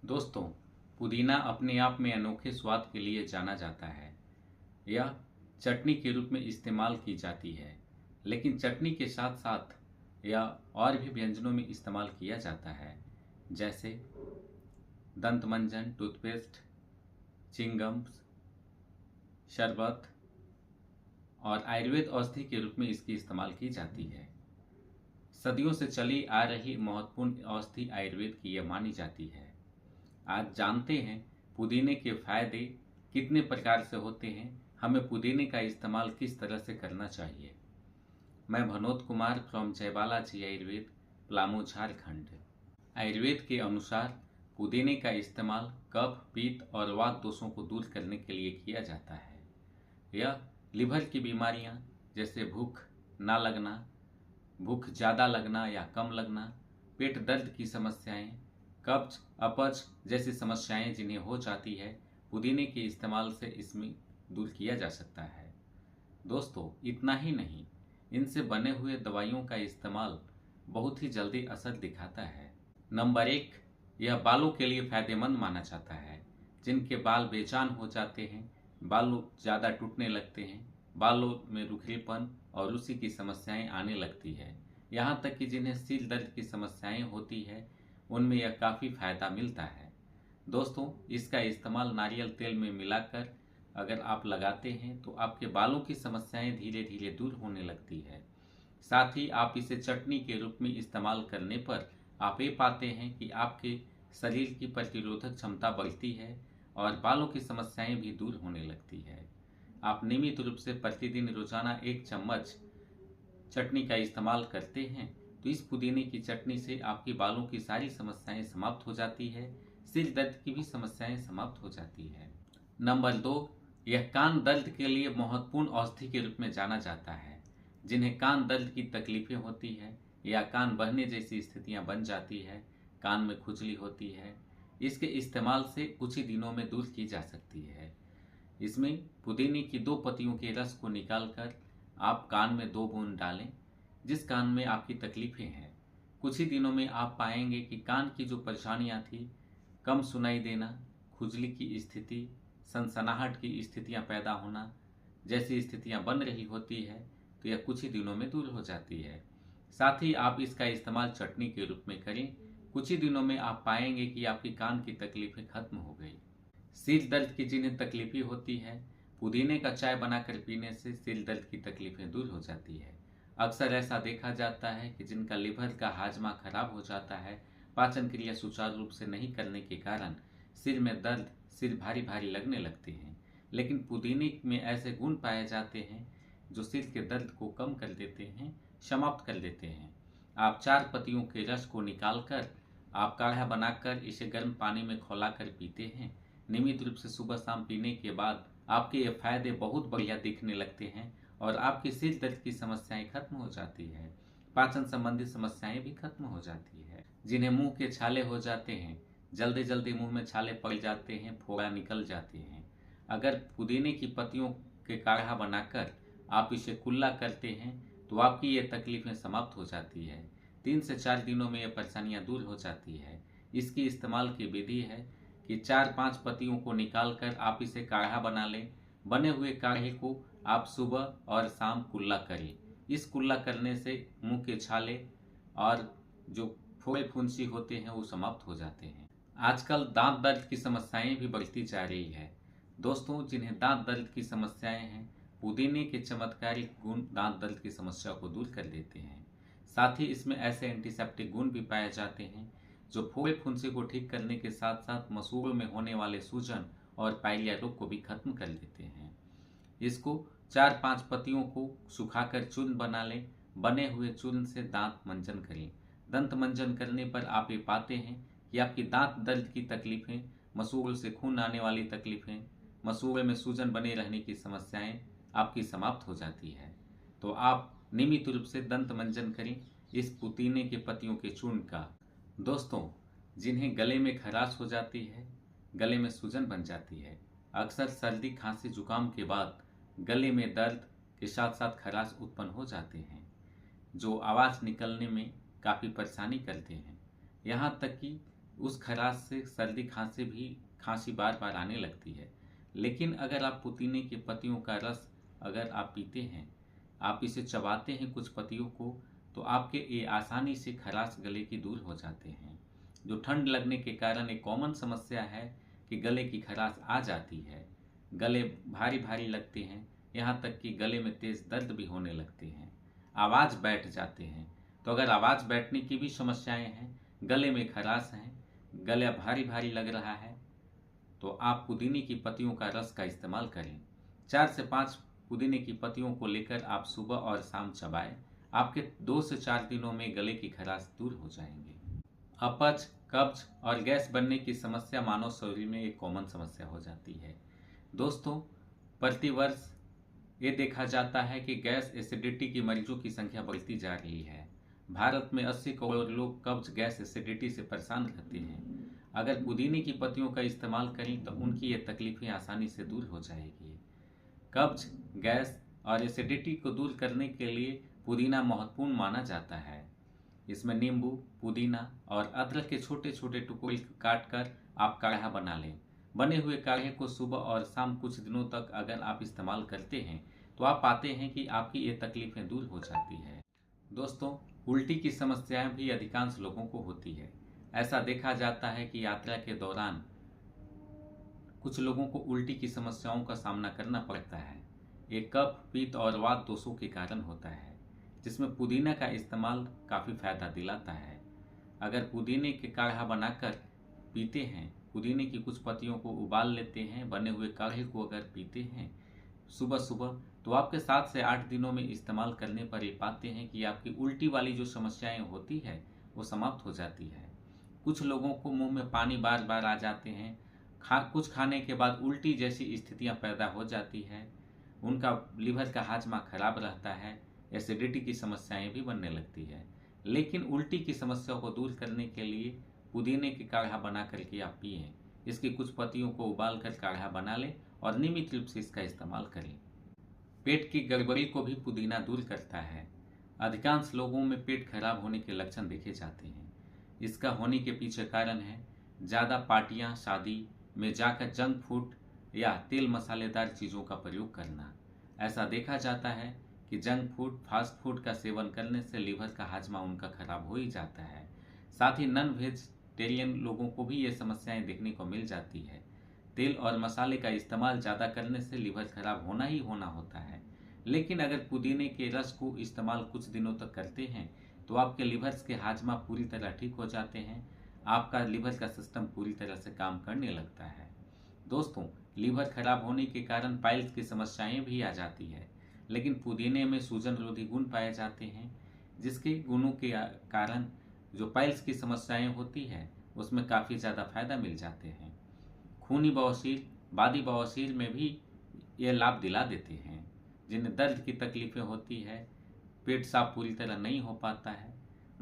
दोस्तों, पुदीना अपने आप में अनोखे स्वाद के लिए जाना जाता है। यह चटनी के रूप में इस्तेमाल की जाती है, लेकिन चटनी के साथ साथ यह और भी व्यंजनों में इस्तेमाल किया जाता है, जैसे दंतमंजन, टूथपेस्ट, चिंगम, शरबत और आयुर्वेद औषधि के रूप में इसकी इस्तेमाल की जाती है। सदियों से चली आ रही महत्वपूर्ण औषधि आयुर्वेद की यह मानी जाती है। आज जानते हैं पुदीने के फायदे कितने प्रकार से होते हैं, हमें पुदीने का इस्तेमाल किस तरह से करना चाहिए। मैं भनोद कुमार फ्रॉम जयबाला जी आयुर्वेद, पलामू, झारखंड। आयुर्वेद के अनुसार पुदीने का इस्तेमाल कफ, पित्त और वात दोषों को दूर करने के लिए किया जाता है। यह लिवर की बीमारियां जैसे भूख ना लगना, भूख ज़्यादा लगना या कम लगना, पेट दर्द की समस्याएं, कब्ज, अपच जैसी समस्याएं जिन्हें हो जाती है, पुदीने के इस्तेमाल से इसमें दूर किया जा सकता है। दोस्तों, इतना ही नहीं, इनसे बने हुए दवाइयों का इस्तेमाल बहुत ही जल्दी असर दिखाता है। नंबर 1, यह बालों के लिए फायदेमंद माना जाता है। जिनके बाल बेजान हो जाते हैं, बाल ज़्यादा टूटने लगते हैं, बालों में रुखड़ेपन और रूसी की समस्याएं आने लगती है, यहाँ तक कि जिन्हें सिर दर्द की समस्याएं होती है, उनमें यह काफ़ी फायदा मिलता है। दोस्तों, इसका इस्तेमाल नारियल तेल में मिलाकर अगर आप लगाते हैं तो आपके बालों की समस्याएं धीरे धीरे दूर होने लगती है। साथ ही आप इसे चटनी के रूप में इस्तेमाल करने पर आप ये पाते हैं कि आपके शरीर की प्रतिरोधक क्षमता बढ़ती है और बालों की समस्याएं भी दूर होने लगती है। आप नियमित रूप से प्रतिदिन रोजाना 1 चम्मच चटनी का इस्तेमाल करते हैं तो इस पुदीने की चटनी से आपके बालों की सारी समस्याएं समाप्त हो जाती है, सिर दर्द की भी समस्याएं समाप्त हो जाती है। नंबर 2, यह कान दर्द के लिए महत्वपूर्ण औषधि के रूप में जाना जाता है। जिन्हें कान दर्द की तकलीफें होती है या कान बहने जैसी स्थितियां बन जाती है, कान में खुजली होती है, इसके इस्तेमाल से कुछ ही दिनों में दूर की जा सकती है। इसमें पुदीने की 2 पत्तियों के रस को निकालकर आप कान में 2 बूंद डालें। जिस कान में आपकी तकलीफें हैं, कुछ ही दिनों में आप पाएंगे कि कान की जो परेशानियां थी, कम सुनाई देना, खुजली की स्थिति, सनसनाहट की स्थितियां पैदा होना जैसी स्थितियां बन रही होती है, तो यह कुछ ही दिनों में दूर हो जाती है। साथ ही आप इसका इस्तेमाल चटनी के रूप में करें, कुछ ही दिनों में आप पाएंगे कि आपकी कान की तकलीफें खत्म हो गई। सिर दर्द की जिन्हें तकलीफें होती है, पुदीने का चाय बनाकर पीने से सिर दर्द की तकलीफें दूर हो जाती है। अक्सर ऐसा देखा जाता है कि जिनका लिवर का हाजमा खराब हो जाता है, पाचन क्रिया सुचारू रूप से नहीं करने के कारण सिर में दर्द, सिर भारी भारी लगने लगते हैं, लेकिन पुदीने में ऐसे गुण पाए जाते हैं जो सिर के दर्द को कम कर देते हैं, समाप्त कर देते हैं। आप 4 पत्तियों के रस को निकालकर आप काढ़ा बनाकर इसे गर्म पानी में खौलाकर पीते हैं। नियमित रूप से सुबह शाम पीने के बाद आपके ये फायदे बहुत बढ़िया दिखने लगते हैं और आपकी सिर दर्द की समस्याएं खत्म हो जाती है, पाचन संबंधी समस्याएं भी खत्म हो जाती है। जिन्हें मुंह के छाले हो जाते हैं, जल्दी जल्दी मुंह में छाले पड़ जाते हैं, फोड़ा निकल जाते हैं, अगर पुदीने की पत्तियों के काढ़ा बनाकर आप इसे कुल्ला करते हैं तो आपकी ये तकलीफें समाप्त हो जाती है। 3 से 4 दिनों में ये परेशानियां दूर हो जाती है। इसकी इस्तेमाल की विधि है कि 4-5 पत्तियों को निकालकर आप इसे काढ़ा बना लें। बने हुए काढ़े को आप सुबह और शाम कुल्ला करें। इस कुल्ला करने से मुंह के छाले और जो फोड़े फुंसी होते हैं वो समाप्त हो जाते हैं। आजकल दांत दर्द की समस्याएं भी बढ़ती जा रही है। दोस्तों, जिन्हें दांत दर्द की समस्याएं हैं, पुदीने के चमत्कारिक गुण दांत दर्द की समस्या को दूर कर देते हैं। साथ ही इसमें ऐसे एंटीसेप्टिक गुण भी पाए जाते हैं जो फोड़े फुंसी को ठीक करने के साथ साथ मसूड़ों में होने वाले सूजन और पाइलिया रोग को भी खत्म कर देते हैं। इसको 4-5 पत्तियों को सुखाकर चूर्ण बना लें। बने हुए चूर्ण से दांत मंजन करें। दंत मंजन करने पर आप ये पाते हैं कि आपकी दांत दर्द की तकलीफें, मसूड़ों से खून आने वाली तकलीफें, मसूड़े में सूजन बने रहने की समस्याएं आपकी समाप्त हो जाती है। तो आप नियमित रूप से दंत मंजन करें इस पुदीने के पत्तियों के चूर्ण का। दोस्तों, जिन्हें गले में खराश हो जाती है, गले में सूजन बन जाती है, अक्सर सर्दी, खांसी, जुकाम के बाद गले में दर्द के साथ साथ खराश उत्पन्न हो जाते हैं, जो आवाज़ निकलने में काफ़ी परेशानी करते हैं। यहाँ तक कि उस खराश से सर्दी खांसी बार बार आने लगती है। लेकिन अगर आप पुदीने के पत्तियों का रस अगर आप पीते हैं, आप इसे चबाते हैं कुछ पत्तियों को, तो आपके ये आसानी से खराश गले की दूर हो जाते हैं। जो ठंड लगने के कारण एक कॉमन समस्या है कि गले की खराश आ जाती है, गले भारी भारी लगते हैं, यहाँ तक कि गले में तेज दर्द भी होने लगते हैं, आवाज़ बैठ जाते हैं। तो अगर आवाज़ बैठने की भी समस्याएं हैं, गले में खराश है, गला भारी भारी लग रहा है, तो आप पुदीने की पत्तियों का रस का इस्तेमाल करें। 4 से 5 पुदीने की पत्तियों को लेकर आप सुबह और शाम चबाएं। आपके 2 से 4 दिनों में गले की खराश दूर हो जाएंगे। अपच, कब्ज और गैस बनने की समस्या मानव शरीर में एक कॉमन समस्या हो जाती है। दोस्तों, प्रतिवर्ष ये देखा जाता है कि गैस एसिडिटी के मरीजों की संख्या बढ़ती जा रही है। भारत में 80 करोड़ लोग कब्ज, गैस, एसिडिटी से परेशान रहते हैं। अगर पुदीने की पत्तियों का इस्तेमाल करें तो उनकी ये तकलीफें आसानी से दूर हो जाएगी। कब्ज, गैस और एसिडिटी को दूर करने के लिए पुदीना महत्वपूर्ण माना जाता है। इसमें नींबू, पुदीना और अदरक के छोटे छोटे टुकड़े काट कर आप काढ़ा बना लें। बने हुए काढ़े को सुबह और शाम कुछ दिनों तक अगर आप इस्तेमाल करते हैं तो आप पाते हैं कि आपकी ये तकलीफें दूर हो जाती है। दोस्तों, उल्टी की समस्याएं भी अधिकांश लोगों को होती है। ऐसा देखा जाता है कि यात्रा के दौरान कुछ लोगों को उल्टी की समस्याओं का सामना करना पड़ता है। ये कफ, पित्त और वात दोषों के कारण होता है, जिसमें पुदीना का इस्तेमाल काफ़ी फायदा दिलाता है। अगर पुदीने के काढ़ा बनाकर पीते हैं, पुदीने की कुछ पत्तियों को उबाल लेते हैं, बने हुए काढ़े को अगर पीते हैं सुबह सुबह, तो आपके 7 से 8 दिनों में इस्तेमाल करने पर ये पाते हैं कि आपकी उल्टी वाली जो समस्याएं होती है वो समाप्त हो जाती है। कुछ लोगों को मुंह में पानी बार बार आ जाते हैं, कुछ खाने के बाद उल्टी जैसी स्थितियां पैदा हो जाती है, उनका लीवर का हाजमा खराब रहता है, एसिडिटी की समस्याएं भी बनने लगती है। लेकिन उल्टी की समस्या को दूर करने के लिए पुदीने के काढ़ा बना करके आप पिएं। इसकी कुछ पत्तियों को उबाल कर काढ़ा बना लें और नियमित रूप से इसका इस्तेमाल करें। पेट की गड़बड़ी को भी पुदीना दूर करता है। अधिकांश लोगों में पेट खराब होने के लक्षण देखे जाते हैं। इसका होने के पीछे कारण है ज़्यादा पार्टियां, शादी में जाकर जंक फूड या तेल मसालेदार चीज़ों का प्रयोग करना। ऐसा देखा जाता है कि जंक फूड, फास्ट फूड का सेवन करने से लीवर का हाजमा उनका खराब हो ही जाता है। साथ ही नॉन वेजिटेरियन लोगों को भी ये समस्याएं देखने को मिल जाती है। तेल और मसाले का इस्तेमाल ज़्यादा करने से लीवर खराब होना ही होना होता है। लेकिन अगर पुदीने के रस को इस्तेमाल कुछ दिनों तक करते हैं तो आपके लीवर के हाजमा पूरी तरह ठीक हो जाते हैं, आपका लीवर का सिस्टम पूरी तरह से काम करने लगता है। दोस्तों, लीवर खराब होने के कारण पाइल्स की समस्याएं भी आ जाती है, लेकिन पुदीने में सूजन रोधी गुण पाए जाते हैं, जिसके गुणों के कारण जो पाइल्स की समस्याएं होती है उसमें काफ़ी ज़्यादा फायदा मिल जाते हैं। खूनी बवासीर, बादी बवासीर में भी ये लाभ दिला देते हैं। जिन्हें दर्द की तकलीफें होती है, पेट साफ पूरी तरह नहीं हो पाता है,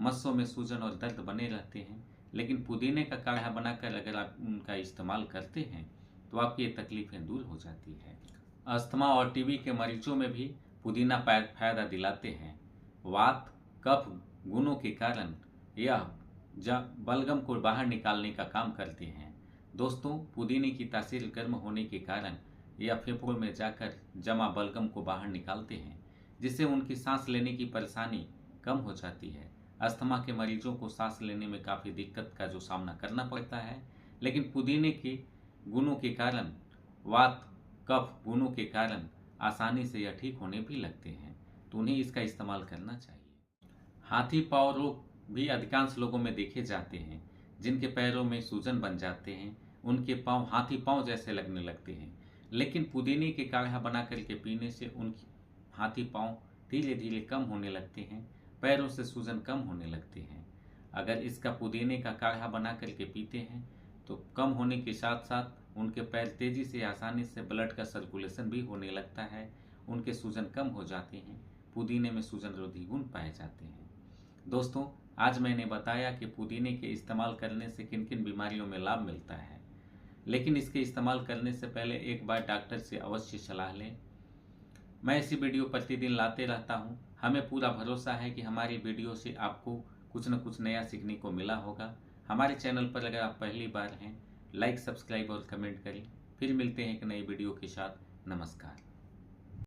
मस्सों में सूजन और दर्द बने रहते हैं, लेकिन पुदीने का काढ़ा बनाकर अगर आप उनका इस्तेमाल करते हैं तो आपकी ये तकलीफें दूर हो जाती है। अस्थमा और टीबी के मरीजों में भी पुदीना फायदा दिलाते हैं। वात, कफ गुणों के कारण यह बलगम को बाहर निकालने का काम करते हैं। दोस्तों, पुदीने की तासीर गर्म होने के कारण यह फेफड़ों में जाकर जमा बलगम को बाहर निकालते हैं, जिससे उनकी सांस लेने की परेशानी कम हो जाती है। अस्थमा के मरीजों को सांस लेने में काफ़ी दिक्कत का जो सामना करना पड़ता है, लेकिन पुदीने के गुणों के कारण, वात कफ गुणों के कारण आसानी से यह ठीक होने भी लगते हैं, तो उन्हें इसका इस्तेमाल करना चाहिए। हाथी पांव रोग भी अधिकांश लोगों में देखे जाते हैं। जिनके पैरों में सूजन बन जाते हैं, उनके पांव हाथी पांव जैसे लगने लगते हैं, लेकिन पुदीने के काढ़ा बना करके पीने से उनकी हाथी पांव धीरे धीरे कम होने लगते हैं, पैरों से सूजन कम होने लगते हैं। अगर इसका पुदीने का काढ़ा बना करके पीते हैं तो कम होने के साथ साथ उनके पैर तेजी से, आसानी से ब्लड का सर्कुलेशन भी होने लगता है, उनके सूजन कम हो जाते हैं। पुदीने में सूजन रोधी गुण पाए जाते हैं। दोस्तों, आज मैंने बताया कि पुदीने के इस्तेमाल करने से किन किन बीमारियों में लाभ मिलता है, लेकिन इसके इस्तेमाल करने से पहले एक बार डॉक्टर से अवश्य सलाह लें। मैं ऐसी वीडियो प्रतिदिन लाते रहता हूं। हमें पूरा भरोसा है कि हमारी वीडियो से आपको कुछ न कुछ नया सीखने को मिला होगा। हमारे चैनल पर अगर आप पहली बार हैं, लाइक, सब्सक्राइब और कमेंट करें। फिर मिलते हैं एक नई वीडियो के साथ। नमस्कार।